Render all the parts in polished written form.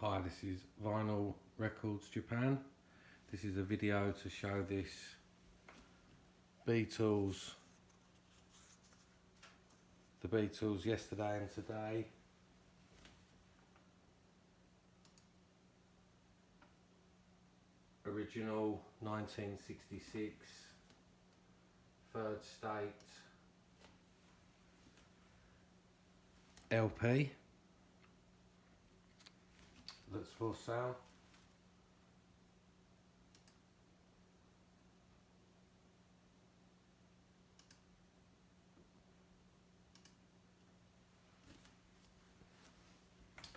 Hi, this is Vinyl Records Japan. This is a video to show this The-Beatles-Yesterday and Today original 1966 third state LP that's for sale.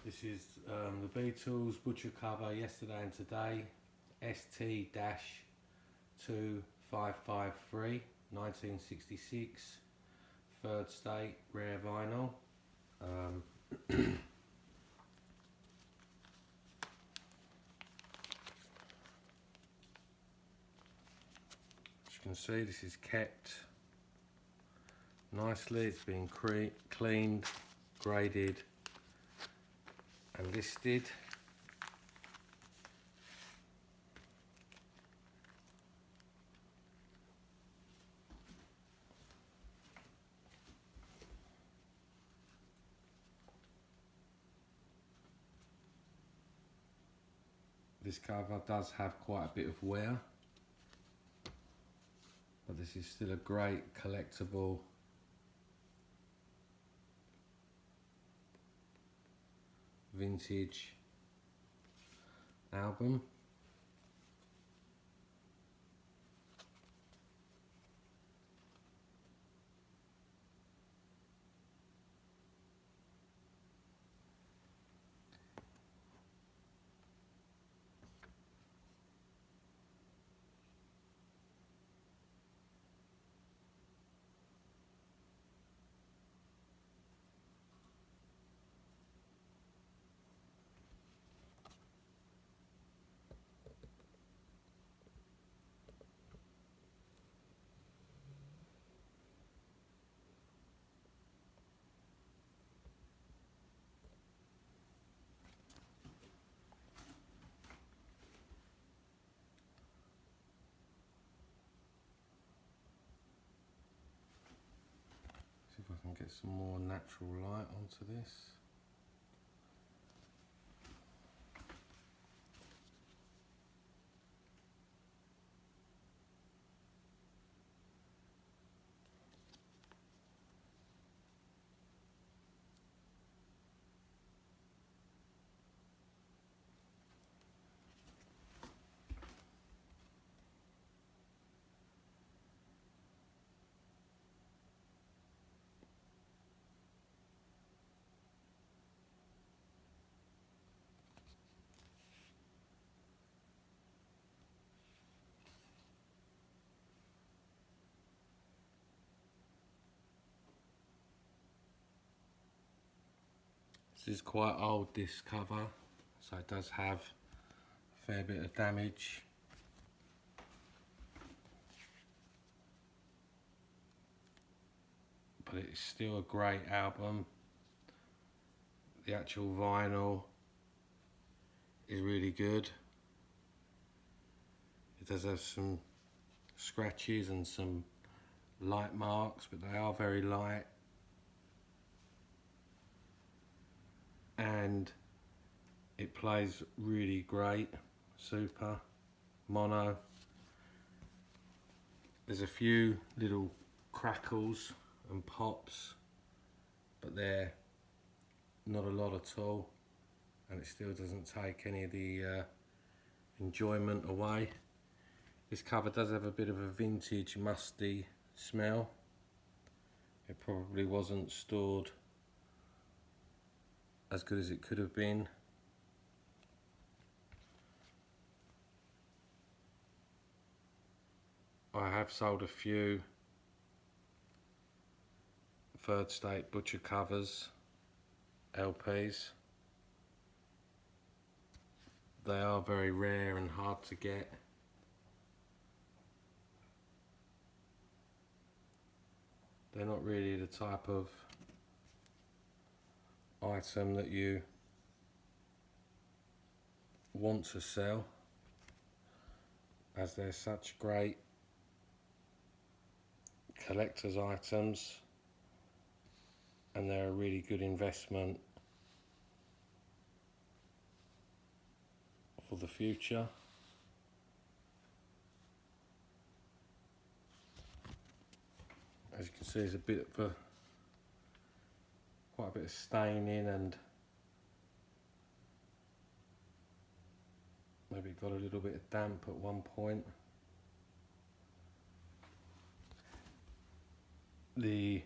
This is the Beatles-Butcher-Cover Yesterday and Today ST-2553 1966 third state rare vinyl. As you can see, this is kept nicely. It's been cleaned, graded and listed. This cover does have quite a bit of wear, but this is still a great collectible vintage album. See if I can get some more natural light onto this. This is quite old, this cover, so it does have a fair bit of damage. But it's still a great album. The actual vinyl is really good. It does have some scratches and some light marks, but they are very light. And it plays really great, super mono. There's a few little crackles and pops, but they're not a lot at all, and it still doesn't take any of the enjoyment away. This cover does have a bit of a vintage musty smell. It probably wasn't stored as good as it could have been. I have sold a few third state butcher covers LPs. They are very rare and hard to get. They're not really the type of item that you want to sell, as they're such great collector's items and they're a really good investment for the future. As you can see, there's a bit of quite a bit of staining, and maybe it got a little bit of damp at one point. The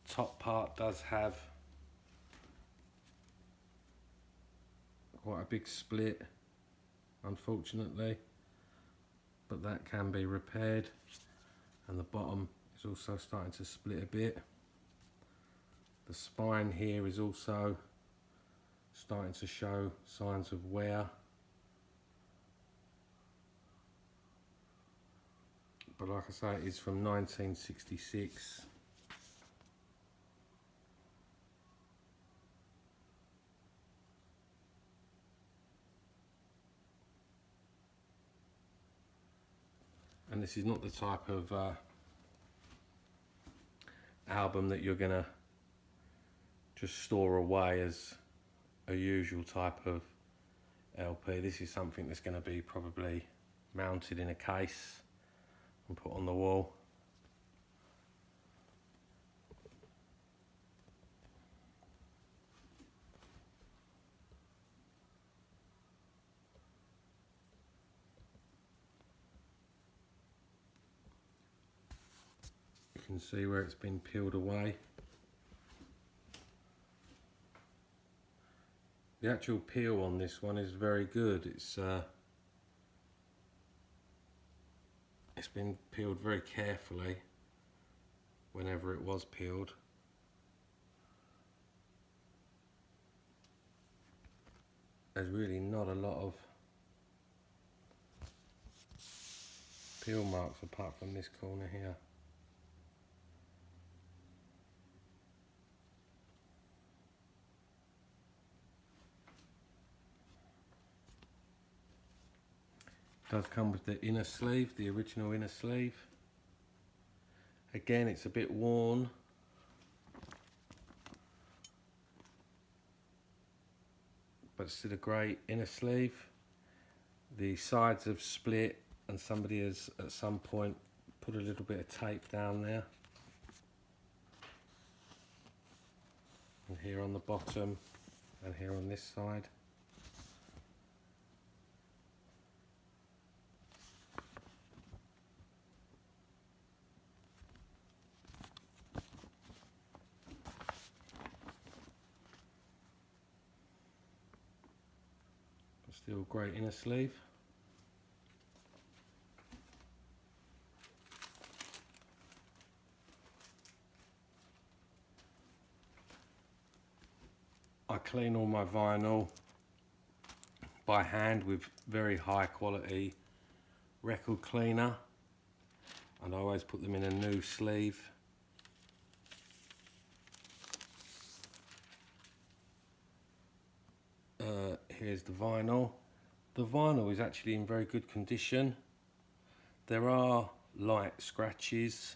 top part does have quite a big split, unfortunately, but that can be repaired, and the bottom is also starting to split a bit. The spine here is also starting to show signs of wear, but like I say, it is from 1966. And this is not the type of album that you're gonna just store away as a usual type of LP. This is something that's going to be probably mounted in a case and put on the wall. You can see where it's been peeled away. The actual peel on this one is very good. It's been peeled very carefully whenever it was peeled. There's really not a lot of peel marks apart from this corner here. It does come with the inner sleeve, the original inner sleeve. Again, it's a bit worn. But still a great inner sleeve. The sides have split and somebody has at some point put a little bit of tape down there. And here on the bottom and here on this side. Still great inner sleeve. I clean all my vinyl by hand with very high quality record cleaner, and I always put them in a new sleeve. Here's the vinyl. The vinyl is actually in very good condition. There are light scratches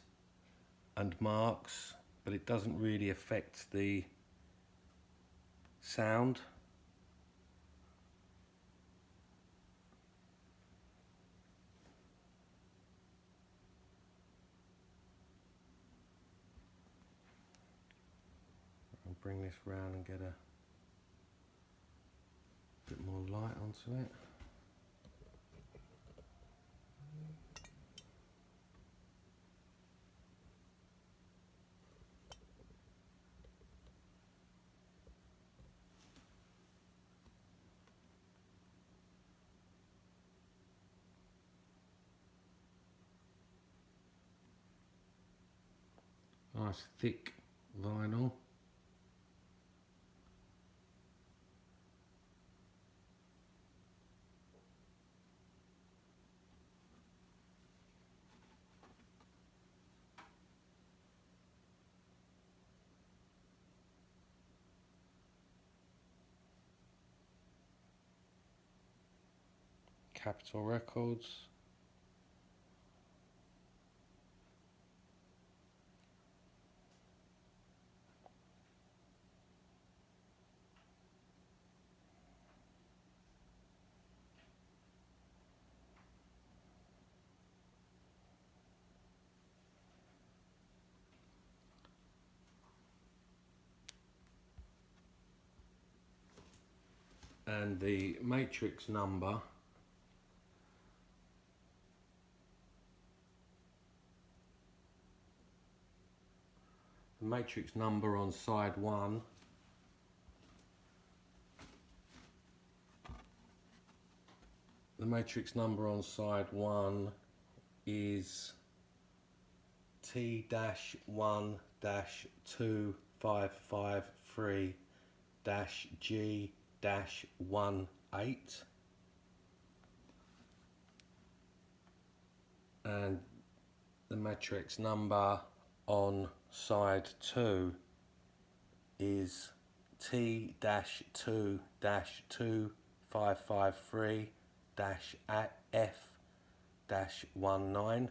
and marks, but it doesn't really affect the sound. I'll bring this round and get a bit more light onto it. Nice thick vinyl. Capitol Records. And the matrix number on side 1 is T-2553-G-18, and the matrix number on side 2 is T-2553-F-19.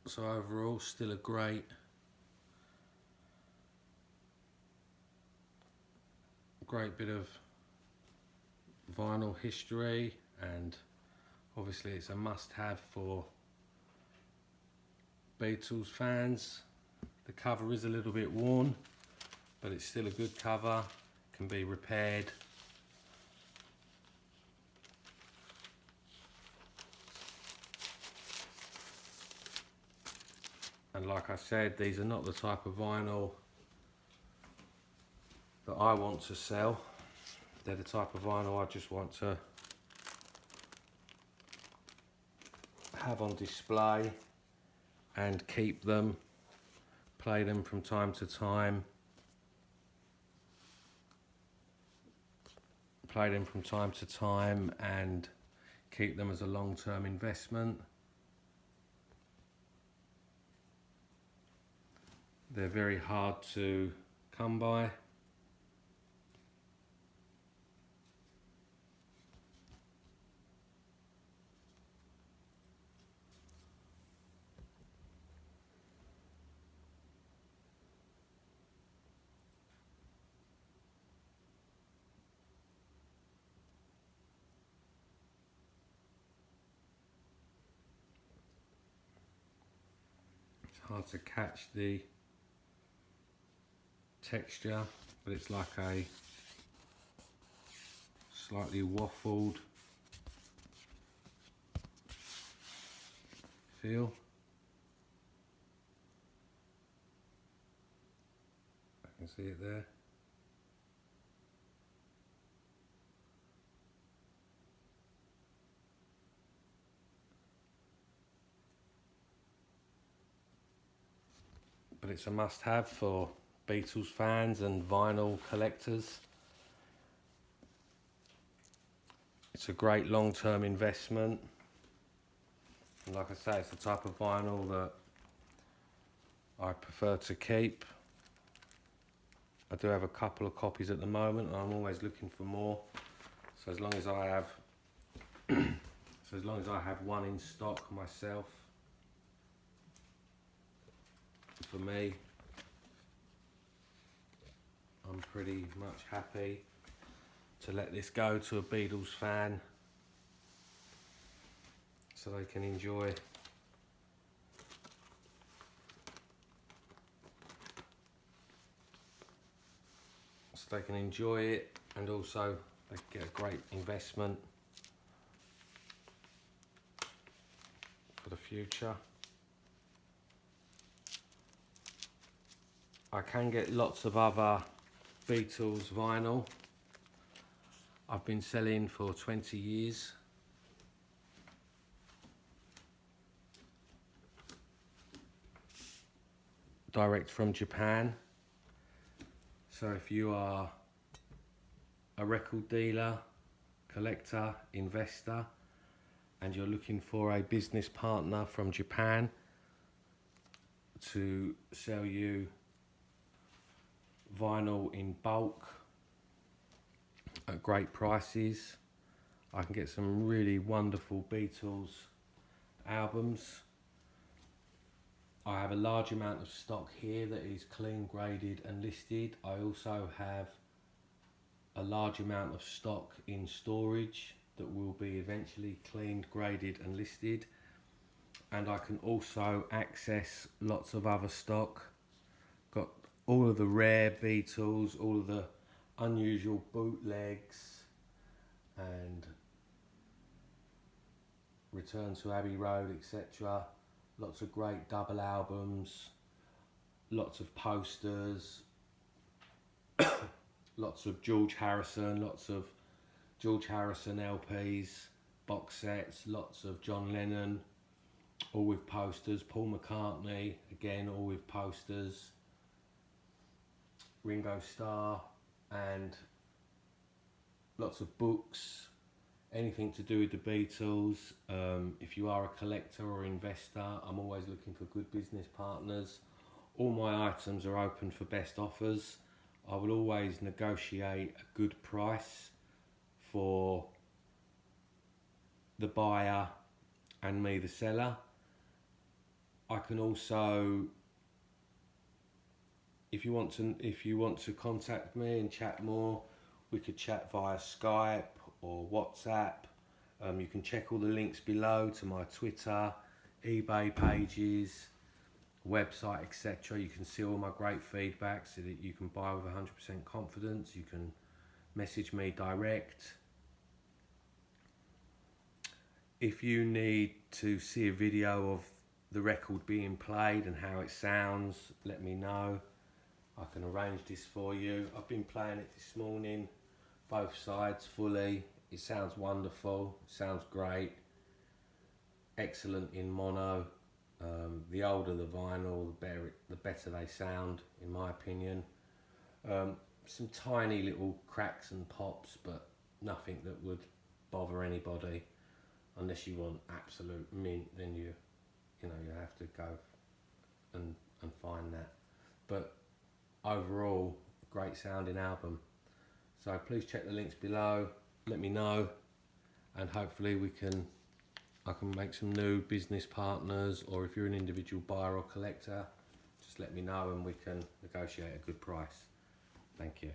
So overall, still a great bit of vinyl history, and obviously it's a must-have for Beatles fans. The cover is a little bit worn, but it's still a good cover, can be repaired. And like I said, these are not the type of vinyl that I want to sell. They're the type of vinyl I just want to have on display and keep them, play them from time to time, and keep them as a long-term investment. They're very hard to come by. It's hard to catch the texture, but it's like a slightly waffled feel. I can see it there. But it's a must-have for Beatles fans and vinyl collectors. It's a great long-term investment. And like I say, it's the type of vinyl that I prefer to keep. I do have a couple of copies at the moment, and I'm always looking for more. So as long as I have one in stock myself, for me, I'm pretty much happy to let this go to a Beatles fan so they can enjoy it, and also they get a great investment for the future. I can get lots of other Beatles vinyl. I've been selling for 20 years. direct from Japan. So if you are a record dealer, collector, investor, and you're looking for a business partner from Japan to sell you vinyl in bulk at great prices, I can get some really wonderful Beatles albums. I have a large amount of stock here that is clean, graded and listed. I also have a large amount of stock in storage that will be eventually cleaned, graded and listed. And I can also access lots of other stock. Got all of the rare Beatles, all of the unusual bootlegs and Return to Abbey Road, etc. Lots of great double albums, lots of posters, lots of George Harrison, lots of George Harrison LPs, box sets, lots of John Lennon, all with posters, Paul McCartney, again all with posters, Ringo Starr, and lots of books, anything to do with the Beatles. If you are a collector or investor, I'm always looking for good business partners. All my items are open for best offers. I will always negotiate a good price for the buyer and me, the seller. I can also, if you want to contact me and chat more, we could chat via Skype or WhatsApp. You can check all the links below to my Twitter, eBay pages, website, etc. You can see all my great feedback so that you can buy with 100% confidence. You can message me direct. If you need to see a video of the record being played and how it sounds, let me know. I can arrange this for you. I've been playing it this morning, both sides fully. It sounds wonderful, it sounds great, excellent in mono. The older the vinyl, the better they sound, in my opinion. Some tiny little cracks and pops, but nothing that would bother anybody. Unless you want absolute mint, then you have to go and find that. But overall, great sounding album. So please check the links below, let me know, and hopefully I can make some new business partners, or if you're an individual buyer or collector, just let me know and we can negotiate a good price. Thank you.